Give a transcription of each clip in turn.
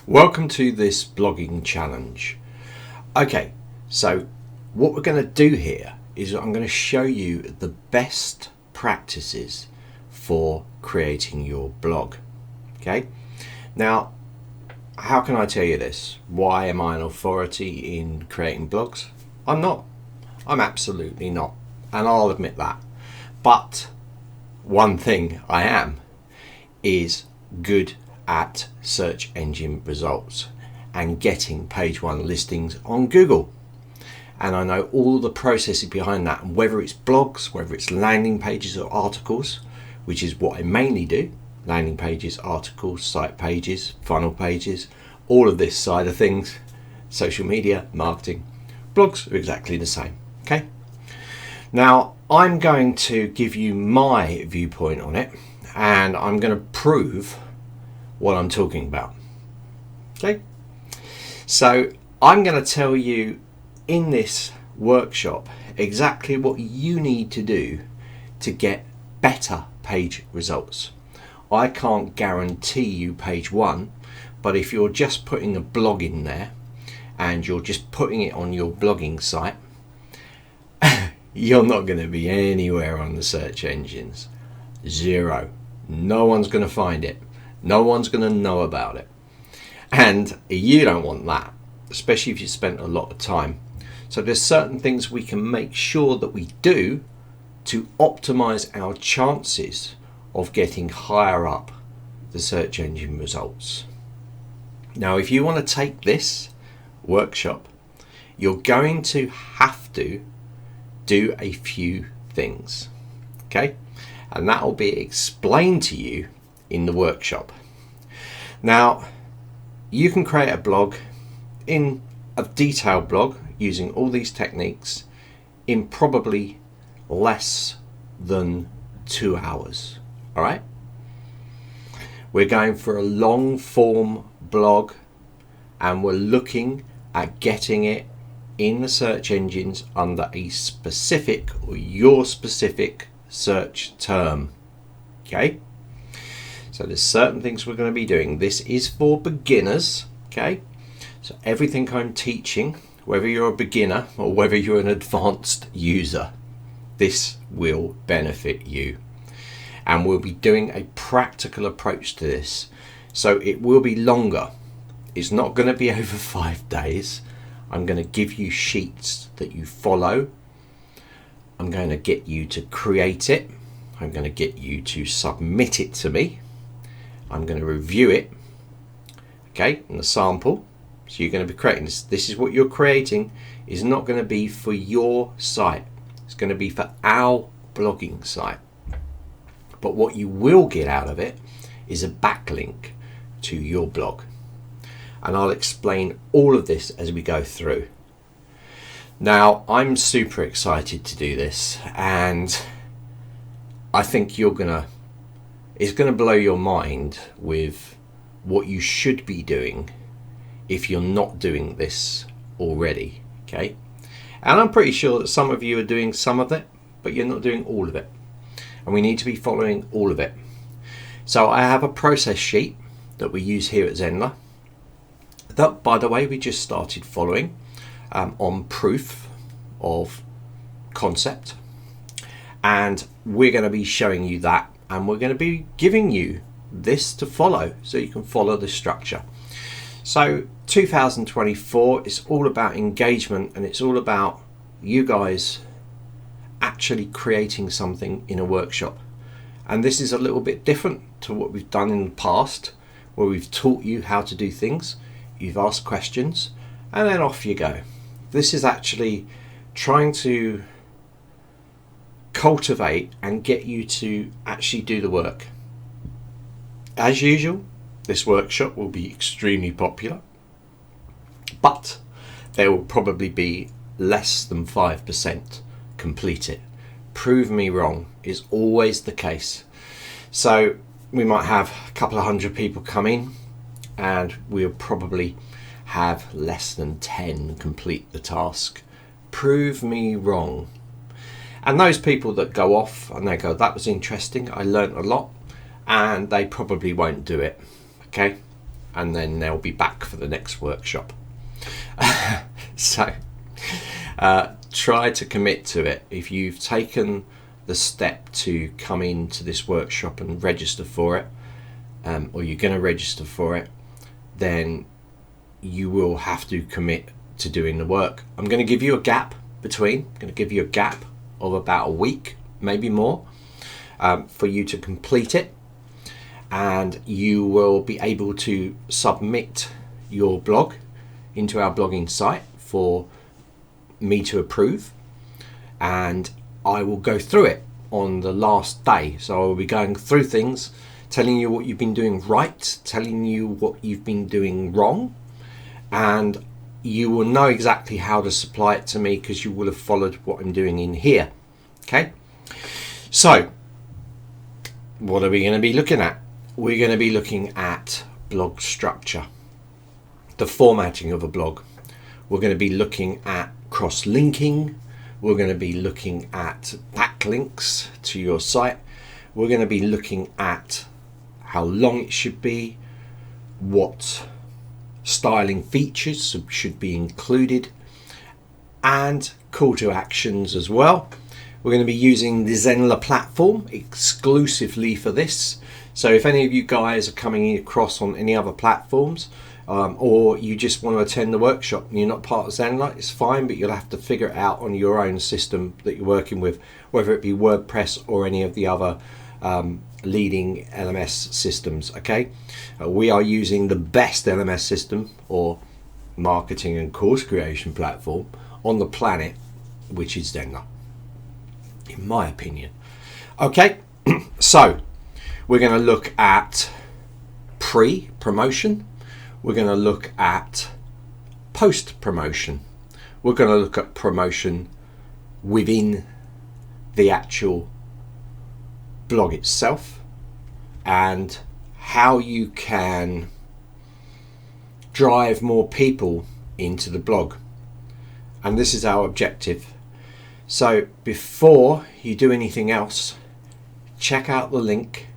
Welcome to this blogging challenge. Okay, so what we're going to do here is I'm going to show you the best practices for creating your blog. Okay, now how can I tell you this? Why am I an authority in creating blogs? I'm not. I'm absolutely not, and I'll admit that. But one thing I am is good at search engine results and getting page one listings on Google. And I know all the processes behind that, and whether it's blogs, whether it's landing pages or articles, which is what I mainly do, landing pages, articles, site pages, funnel pages, all of this side of things, social media, marketing, blogs are exactly the same. Okay. Now I'm going to give you my viewpoint on it, and I'm going to prove what I'm talking about. Okay, so I'm going to tell you in this workshop exactly what you need to do to get better page results. I can't guarantee you page one, but if you're just putting a blog in there and you're just putting it on your blogging site, you're not going to be anywhere on the search engines. Zero. No one's going to find it. No one's going to know about it. And you don't want that, especially if you spent a lot of time. So there's certain things we can make sure that we do to optimize our chances of getting higher up the search engine results. Now, if you want to take this workshop, you're going to have to do a few things. Okay? And that will be explained to you in the workshop. Now, you can create a blog, in a detailed blog, using all these techniques in probably less than 2 hours. All right? We're going for a long form blog, and we're looking at getting it in the search engines under a specific or your specific search term. Okay? So there's certain things we're going to be doing. This is for beginners, okay? So everything I'm teaching, whether you're a beginner or whether you're an advanced user, this will benefit you. And we'll be doing a practical approach to this. So it will be longer. It's not going to be over 5 days. I'm going to give you sheets that you follow. I'm going to get you to create it. I'm going to get you to submit it to me. I'm going to review it, okay, in the sample. So you're going to be creating this. This is what you're creating is not going to be for your site. It's going to be for our blogging site. But what you will get out of it is a backlink to your blog. And I'll explain all of this as we go through. Now, I'm super excited to do this, and I think it's going to blow your mind with what you should be doing if you're not doing this already, okay? And I'm pretty sure that some of you are doing some of it, but you're not doing all of it. And we need to be following all of it. So I have a process sheet that we use here at Zenler that, by the way, we just started following on proof of concept. And we're going to be showing you that, and we're going to be giving you this to follow so you can follow the structure. So 2024 is all about engagement, and it's all about you guys actually creating something in a workshop. And this is a little bit different to what we've done in the past, where we've taught you how to do things, you've asked questions, and then off you go. This is actually trying to cultivate and get you to actually do the work. As usual, this workshop will be extremely popular, but there will probably be less than 5% completed. Prove me wrong is always the case. So we might have a couple of hundred people come in, and we'll probably have less than 10 complete the task. Prove me wrong. And those people that go off and they go, that was interesting, I learned a lot, and they probably won't do it. Okay, and then they'll be back for the next workshop. So try to commit to it. If you've taken the step to come into this workshop and register for it, or you're going to register for it, then you will have to commit to doing the work. I'm going to give you a gap between. I'm going to give you a gap of about a week, maybe more, for you to complete it, and you will be able to submit your blog into our blogging site for me to approve, and I will go through it on the last day. So I will be going through things, telling you what you've been doing right, telling you what you've been doing wrong, and you will know exactly how to supply it to me because you will have followed what I'm doing in here. Okay, so what are we going to be looking at? We're going to be looking at blog structure, the formatting of a blog. We're going to be looking at cross-linking. We're going to be looking at backlinks to your site. We're going to be looking at how long it should be, what styling features should be included, and call to actions as well. We're going to be using the Zenler platform exclusively for this. So if any of you guys are coming across on any other platforms, or you just want to attend the workshop and you're not part of Zenler, it's fine, but you'll have to figure it out on your own system that you're working with, whether it be WordPress or any of the other leading LMS systems. Okay, we are using the best LMS system or marketing and course creation platform on the planet, which is Zenler, in my opinion. Okay, so we're going to look at pre-promotion. We're going to look at post-promotion. We're going to look at promotion within the actual blog itself, and how you can drive more people into the blog. And this is our objective. So before you do anything else, check out the link,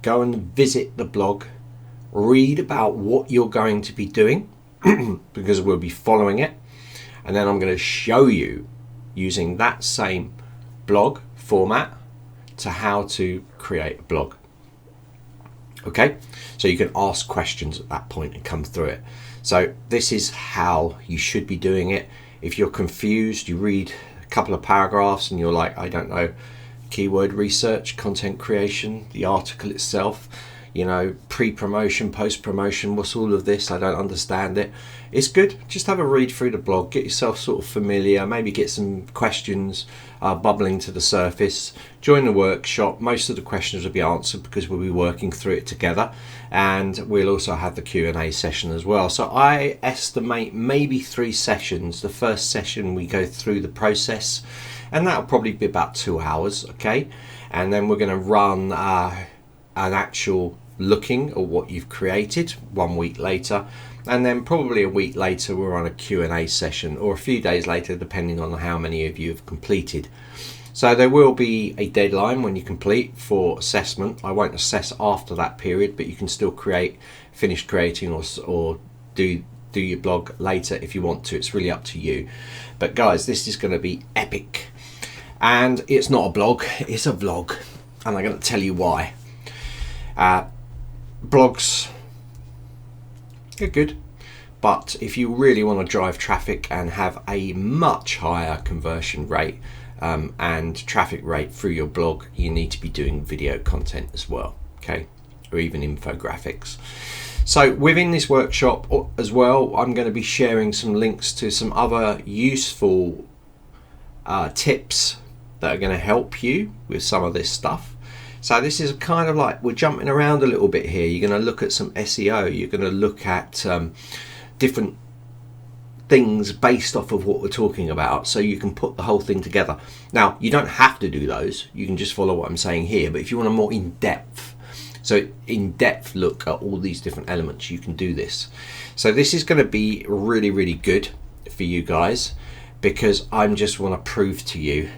go and visit the blog, read about what you're going to be doing because we'll be following it, and then I'm going to show you using that same blog format to how to create a blog. Okay, so you can ask questions at that point and come through it. So this is how you should be doing it. If you're confused, you read a couple of paragraphs and you're like, I don't know, keyword research, content creation, the article itself, you know, pre-promotion, post-promotion, what's all of this? I don't understand it. It's good. Just have a read through the blog, get yourself sort of familiar, maybe get some questions bubbling to the surface. Join the workshop. Most of the questions will be answered because we'll be working through it together, and we'll also have the Q&A session as well. So I estimate maybe 3 sessions. The first session we go through the process, and that'll probably be about 2 hours, okay? And then we're going to run an actual looking at what you've created 1 week later, and then probably a week later we're on a Q&A session, or a few days later depending on how many of you have completed. So there will be a deadline when you complete for assessment. I won't assess after that period, but you can still finish creating or do your blog later if you want to. It's really up to you. But guys, this is going to be epic, and it's not a blog, it's a vlog, and I'm going to tell you why. Blogs are good, but if you really want to drive traffic and have a much higher conversion rate and traffic rate through your blog, you need to be doing video content as well, okay, or even infographics. So within this workshop as well, I'm going to be sharing some links to some other useful tips that are going to help you with some of this stuff. So this is kind of like, we're jumping around a little bit here. You're going to look at some SEO. You're going to look at different things based off of what we're talking about, so you can put the whole thing together. Now, you don't have to do those. You can just follow what I'm saying here. But if you want a more in-depth look at all these different elements, you can do this. So this is going to be really, really good for you guys, because I just want to prove to you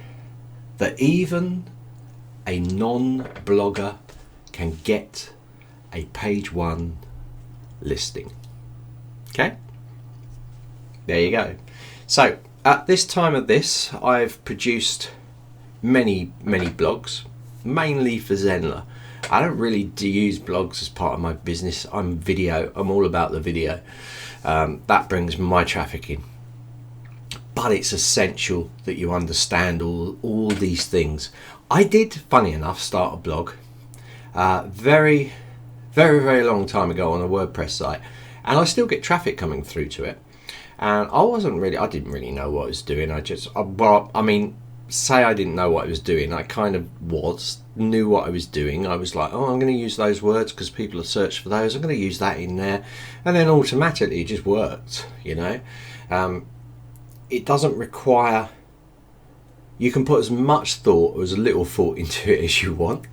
that even a non-blogger can get a page 1 listing. Okay, there you go. So at this time of this, I've produced many blogs, mainly for Zenler. I don't really use blogs as part of my business. I'm all about the video. That brings my traffic in. But it's essential that you understand all these things. I did, funny enough, start a blog very long time ago on a WordPress site, and I still get traffic coming through to it. And I didn't really know what I was doing. Say I didn't know what I was doing. I kind of knew what I was doing. I was like, oh, I'm going to use those words because people have searched for those. I'm going to use that in there. And then automatically it just worked, you know. It doesn't require, you can put as much thought or as little thought into it as you want.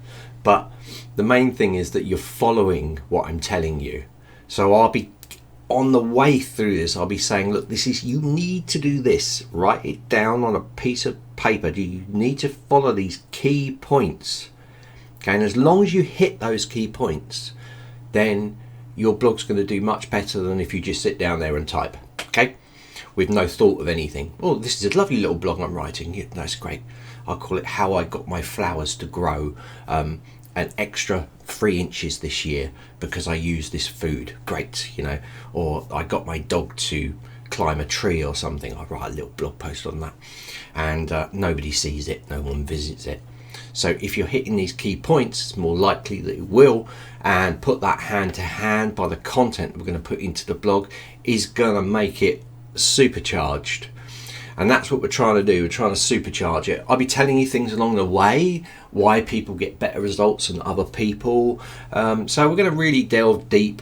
But the main thing is that you're following what I'm telling you. So I'll be on the way through this, I'll be saying, look, you need to do this. Write it down on a piece of paper. You need to follow these key points. Okay, and as long as you hit those key points, then your blog's going to do much better than if you just sit down there and type. Okay, with no thought of anything. Oh, this is a lovely little blog I'm writing. Yeah, that's great. I'll call it How I Got My Flowers to Grow an extra 3 inches this year because I use this food. Great, you know. Or I got my dog to climb a tree or something. I write a little blog post on that, and nobody sees it, no one visits it. So if you're hitting these key points, it's more likely that it will, and put that hand to hand by the content we're going to put into the blog is going to make it supercharged. And that's what we're trying to do. We're trying to supercharge it. I'll be telling you things along the way, why people get better results than other people. So we're going to really delve deep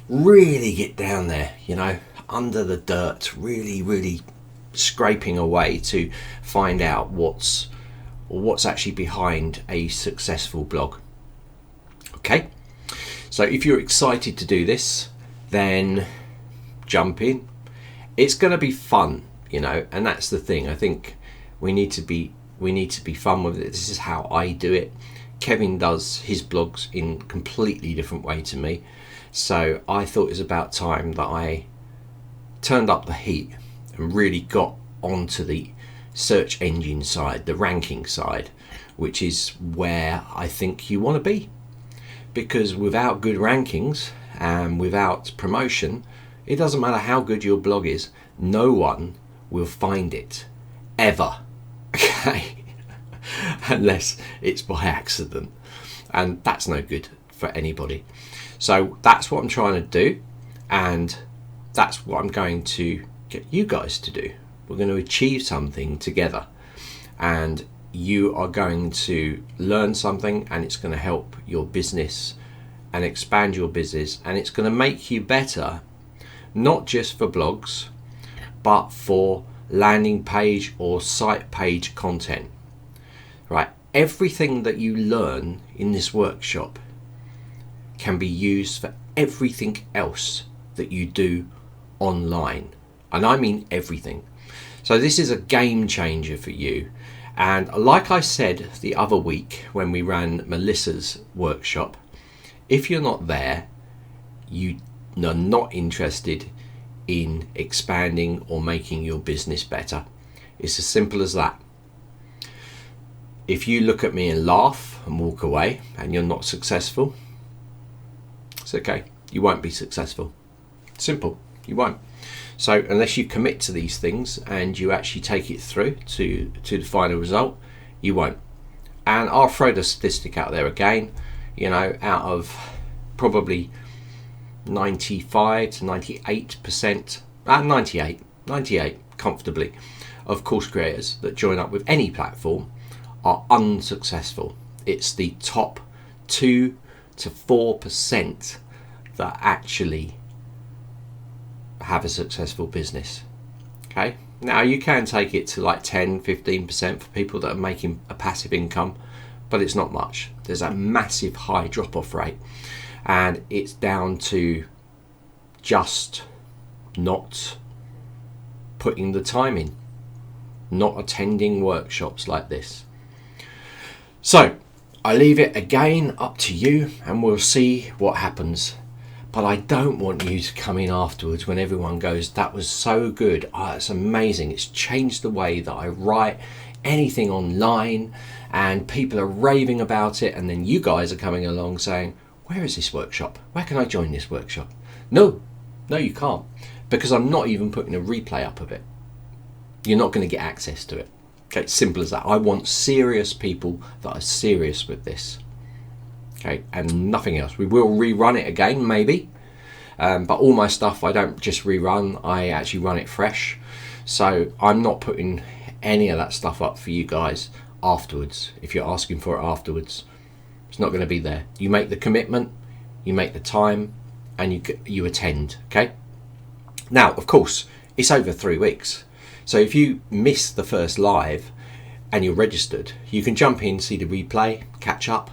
really get down there, you know, under the dirt, really scraping away to find out what's actually behind a successful blog. Okay, so if you're excited to do this, then jump in. It's going to be fun, you know, and that's the thing. I think we need to be fun with it. This is how I do it. Kevin does his blogs in a completely different way to me. So I thought it was about time that I turned up the heat and really got onto the search engine side, the ranking side, which is where I think you want to be. Because without good rankings and without promotion, it doesn't matter how good your blog is, no one will find it, ever, okay? Unless it's by accident, and that's no good for anybody. So that's what I'm trying to do, and that's what I'm going to get you guys to do. We're going to achieve something together, and you are going to learn something, and it's going to help your business and expand your business, and it's going to make you better, not just for blogs, but for landing page or site page content. Right? Everything that you learn in this workshop can be used for everything else that you do online. And I mean everything. So this is a game changer for you. And like I said the other week when we ran Melissa's workshop, if you're not there, you are not interested in expanding or making your business better. It's as simple as that. If you look at me and laugh and walk away and you're not successful, it's okay. You won't be successful. Simple. You won't. So unless you commit to these things and you actually take it through to the final result, you won't. And I'll throw the statistic out there again. You know, out of probably 95 to 98%, 98 comfortably, of course creators that join up with any platform are unsuccessful. It's the top 2 to 4% that actually have a successful business. Okay, now you can take it to like 10-15% for people that are making a passive income, but it's not much. There's a massive high drop-off rate, and it's down to just not putting the time in, not attending workshops like this. So I leave it again up to you, and we'll see what happens. But I don't want you to come in afterwards when everyone goes, that was so good, oh, it's amazing, it's changed the way that I write anything online, and people are raving about it, and then you guys are coming along saying, where is this workshop? Where can I join this workshop? No, you can't, because I'm not even putting a replay up of it. You're not going to get access to it. Okay, simple as that. I want serious people that are serious with this. Okay, and nothing else. We will rerun it again, maybe. But all my stuff, I don't just rerun, I actually run it fresh. So I'm not putting any of that stuff up for you guys afterwards. If you're asking for it afterwards, it's not going to be there. You make the commitment, you make the time, and you attend, okay? Now, of course, it's over 3 weeks. So if you miss the first live and you're registered, you can jump in, see the replay, catch up,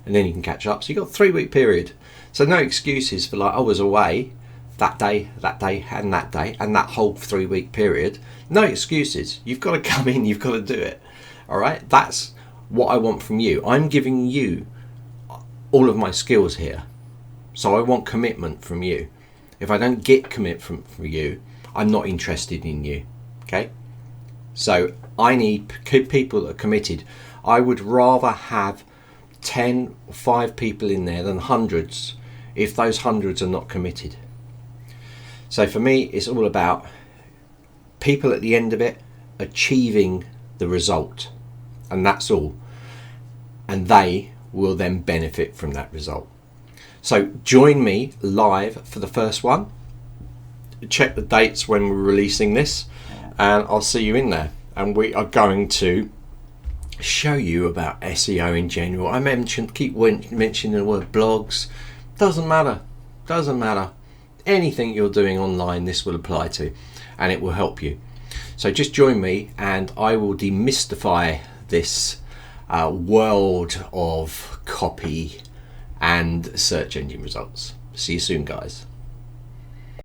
and then you can catch up. So you've got a 3-week period. So no excuses for like, I was away that day, and that whole 3-week period. No excuses. You've got to come in, you've got to do it. All right? That's what I want from you. I'm giving you all of my skills here. So I want commitment from you. If I don't get commitment from you, I'm not interested in you. Okay? So I need people that are committed. I would rather have 10 or 5 people in there than hundreds if those hundreds are not committed. So for me, it's all about people at the end of it achieving the result, and that's all, and they will then benefit from that result. So join me live for the first one. Check the dates when we're releasing this, and I'll see you in there. And we are going to show you about SEO in general. I keep mentioning the word blogs. Doesn't matter. Anything you're doing online, this will apply to, and it will help you. So just join me, and I will demystify this world of copy and search engine results. See you soon, guys.